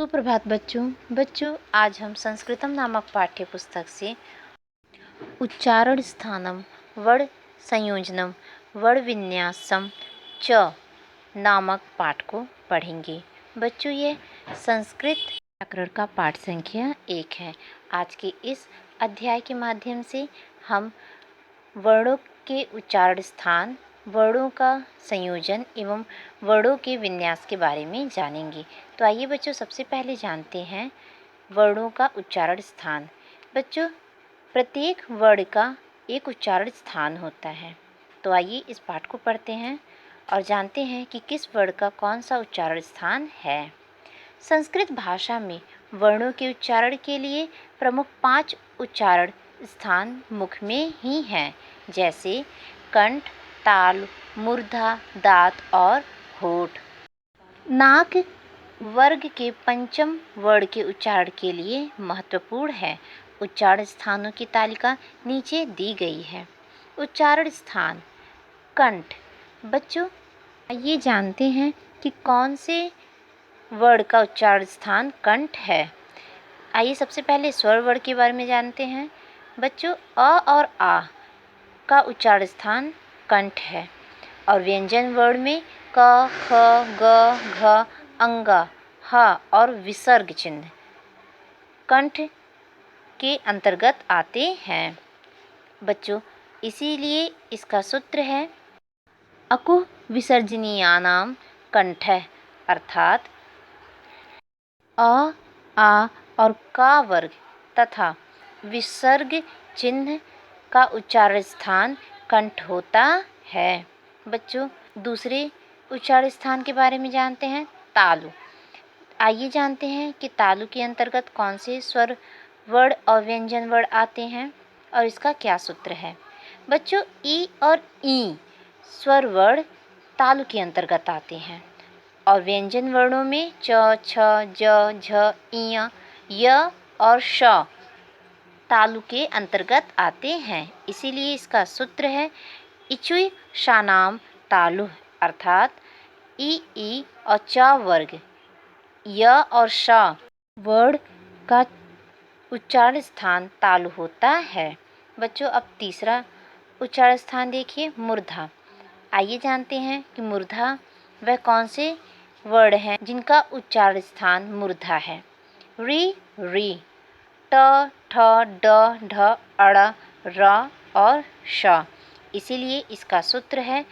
सुप्रभात बच्चों आज हम संस्कृतम नामक पाठ्य पुस्तक से उच्चारण स्थानम वर्ण संयोजनम वर्ण विन्यासम च नामक पाठ को पढ़ेंगे। बच्चों ये संस्कृत व्याकरण का पाठ संख्या 1 है। आज के इस अध्याय के माध्यम से हम वर्णों के उच्चारण स्थान, वर्णों का संयोजन एवं वर्णों के विन्यास के बारे में जानेंगे। तो आइए बच्चों सबसे पहले जानते हैं वर्णों का उच्चारण स्थान। बच्चों प्रत्येक वर्ण का एक उच्चारण स्थान होता है। तो आइए इस पाठ को पढ़ते हैं और जानते हैं कि किस वर्ण का कौन सा उच्चारण स्थान है। संस्कृत भाषा में वर्णों के उच्चारण के लिए प्रमुख 5 उच्चारण स्थान मुख में ही हैं, जैसे कंठ, तालु, मूर्धा, दाँत और होठ। नाक वर्ग के पंचम वर्ण के उच्चारण के लिए महत्वपूर्ण है। उच्चारण स्थानों की तालिका नीचे दी गई है। उच्चारण स्थान कंठ। बच्चों ये जानते हैं कि कौन से वर्ण का उच्चारण स्थान कंठ है। आइए सबसे पहले स्वर वर्ण के बारे में जानते हैं। बच्चों अ और आ का उच्चारण स्थान कंठ है और व्यंजन वर्ण में क, ख, ग, घ, अंग, ह और विसर्ग चिन्ह कंठ के अंतर्गत आते हैं। बच्चों इसीलिए इसका सूत्र है अकुह विसर्जनीयानाम कंठः, अर्थात अ, आ और का वर्ग तथा विसर्ग चिन्ह का उच्चारण स्थान कंठ होता है। बच्चों दूसरे उच्चारण स्थान के बारे में जानते हैं तालु। आइए जानते हैं कि तालु के अंतर्गत कौन से स्वर वर्ण और व्यंजन वर्ण आते हैं और इसका क्या सूत्र है। बच्चों ई और ई स्वर वर्ण तालु के अंतर्गत आते हैं और व्यंजन वर्णों में च, छ, ज, झ, इय, य और श तालु के अंतर्गत आते हैं। इसीलिए इसका सूत्र है इचुई शानाम तालु, अर्थात ई और च वर्ग, य और श वर्ण का उच्चारण स्थान तालु होता है। बच्चों अब तीसरा उच्चारण स्थान देखिए मूर्धा। आइए जानते हैं कि मूर्धा वह कौन से वर्ण हैं जिनका उच्चारण स्थान मूर्धा है। री, ट, ठ, ड, ढ, अड़, र और श। इसीलिए इसका सूत्र है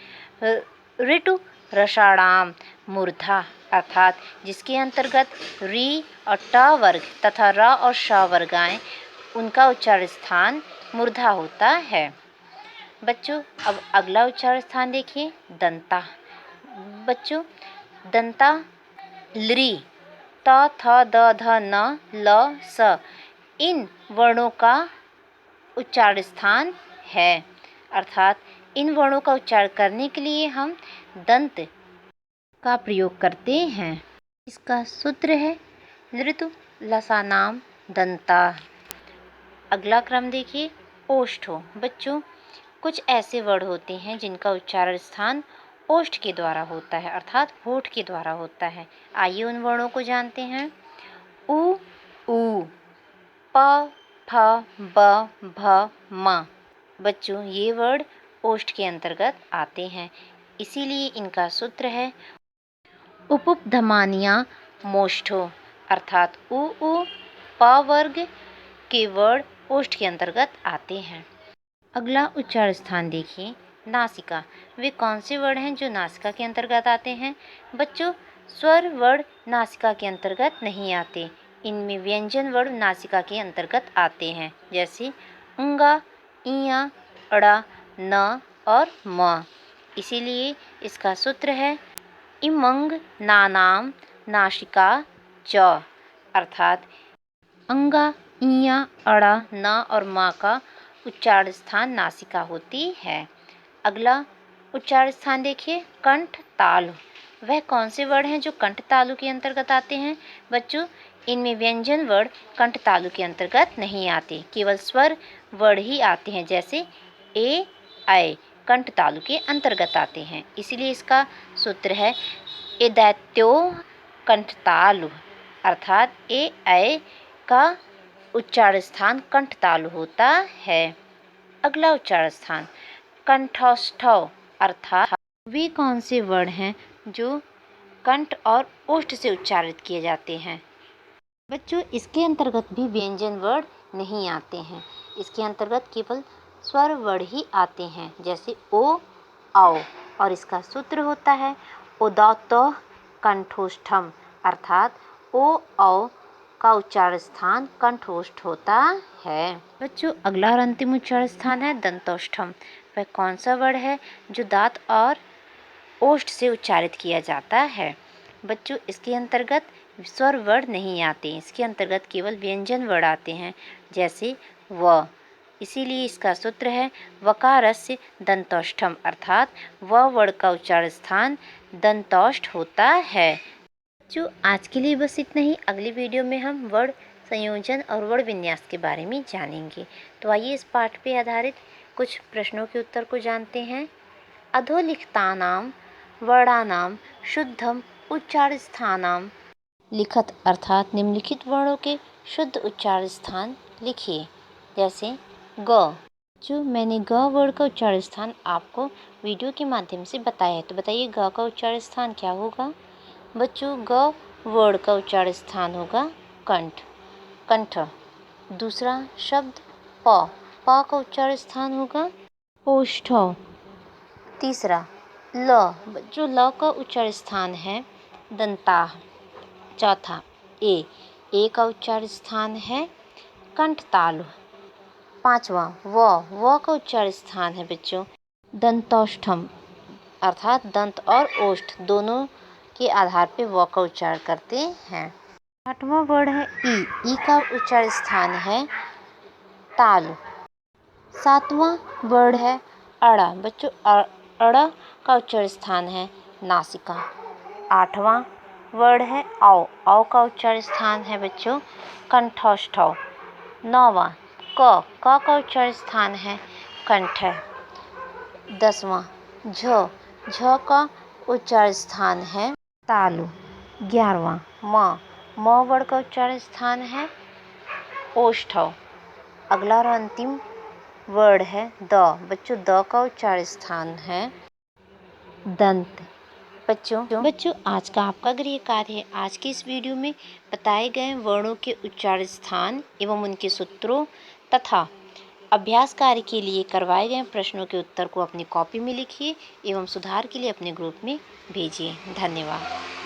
ऋतु रसाणाम मूर्धा, अर्थात जिसके अंतर्गत री और ट वर्ग तथा र और श वर्ग आए उनका उच्चारण स्थान मूर्धा होता है। बच्चों अब अगला उच्चारण स्थान देखिए दंता। बच्चों दंता लृ, त, थ, द, ध, न, ल, स इन वर्णों का उच्चारण स्थान है, अर्थात इन वर्णों का उच्चारण करने के लिए हम दंत का प्रयोग करते हैं। इसका सूत्र है लृतु लसानाम दंता। अगला क्रम देखिए ओष्ठो। बच्चों कुछ ऐसे वर्ण होते हैं जिनका उच्चारण स्थान ओष्ठ के द्वारा होता है, अर्थात होठ के द्वारा होता है। आइए उन वर्णों को जानते हैं। उ, प, फ, ब, भ, म। बच्चों ये वर्ण ओष्ठ के अंतर्गत आते हैं, इसीलिए इनका सूत्र है उपधमानिया मोष्ठो, अर्थात उ प वर्ग के वर्ण ओष्ठ के अंतर्गत आते हैं। अगला उच्चारण स्थान देखिए नासिका। वे कौन से वर्ण हैं जो नासिका के अंतर्गत आते हैं। बच्चों स्वर वर्ण नासिका के अंतर्गत नहीं आते, इनमें व्यंजन वर्ण नासिका के अंतर्गत आते हैं, जैसे उंगा, इया, अड़ा, न और म। इसीलिए इसका सूत्र है इमंग नानाम नासिका च, अर्थात अंगा, इया, अड़ा, न और म का उच्चारण स्थान नासिका होती है। अगला उच्चारण स्थान देखिए कंठ तालु। वह कौन से वर्ण हैं जो कंठ तालु के अंतर्गत आते हैं। बच्चों इनमें व्यंजन वर्ण कंठ तालु के अंतर्गत नहीं आते, केवल स्वर वर्ण ही आते हैं, जैसे ए, ऐ कंठ तालु के अंतर्गत आते हैं। इसीलिए इसका सूत्र है एदैत्यो कंठ तालु, अर्थात ए ऐ का उच्चारण स्थान कंठ तालु होता है। अगला उच्चारण स्थान कंठस्थ, अर्थात वे कौन से वर्ण हैं जो कंठ और ओष्ठ से उच्चारित किए जाते हैं। बच्चों, इसके अंतर्गत भी व्यंजन वर्ण नहीं आते हैं। इसके अंतर्गत केवल स्वर वर्ण ही आते हैं, जैसे ओ, औ, और इसका सूत्र होता है उदात्तः कंठोष्ठम, अर्थात ओ, औ का उच्चारण स्थान कंठोष्ठ होता है। बच्चों, अगला और अंतिम उच्चारण स्थान है दंतोष्ठम। वह कौन सा वर्ण है जो दांत और ओष्ठ से उच्चारित किया जाता है। बच्चों, इसके अंतर्गत स्वर वर्ण नहीं आते, इसके अंतर्गत केवल व्यंजन वर्ण आते हैं, जैसे व। इसीलिए इसका सूत्र है वकारस्य दंतोष्ठम, अर्थात व वर्ण का उच्चारण स्थान दंतोष्ठ होता है। जो आज के लिए बस इतना ही। अगली वीडियो में हम वर्ण संयोजन और वर्ण विन्यास के बारे में जानेंगे। तो आइए इस पाठ पे आधारित कुछ प्रश्नों के उत्तर को जानते हैं। अधोलिखितानां वर्णानां शुद्धम उच्चारण स्थानां लिखत, अर्थात निम्नलिखित वर्णों के शुद्ध उच्चारण स्थान लिखिए। जैसे ग। जो मैंने ग वर्ण का उच्चारण स्थान आपको वीडियो के माध्यम से बताया है, तो बताइए ग का उच्चारण स्थान क्या होगा। बच्चों, ग वर्ण का उच्चारण स्थान होगा कंठ, कंठ। दूसरा शब्द प का उच्चारण स्थान होगा ओष्ठ। तीसरा ल। जो ल का उच्चारण स्थान है दंताः। चौथा ए का उच्चारण स्थान है कंठतालु। पांचवा व का उच्चारण स्थान है बच्चों दंतोष्ठम, अर्थात दंत और ओष्ठ दोनों के आधार पे व का उच्चारण करते हैं। आठवां वर्ण है ई का उच्चारण स्थान है तालु। सातवां वर्ण है अड़ा। बच्चों, अड़ा का उच्चारण स्थान है नासिका। आठवां वर्ण है औ का उच्चारण स्थान है बच्चों कंठस्थ। नौवां क का उच्चारण स्थान है कंठ। 10वां झ का उच्चारण स्थान है तालु। 11वां म वर्ण का उच्चारण स्थान है ओष्ठ। अगला और अंतिम वर्ण है द। बच्चों, द का उच्चारण स्थान है दंत। बच्चों आज का आपका गृह कार्य है। आज के इस वीडियो में बताए गए वर्णों के उच्चारण स्थान एवं उनके सूत्रों तथा अभ्यास कार्य के लिए करवाए गए प्रश्नों के उत्तर को अपनी कॉपी में लिखिए एवं सुधार के लिए अपने ग्रुप में भेजिए। धन्यवाद।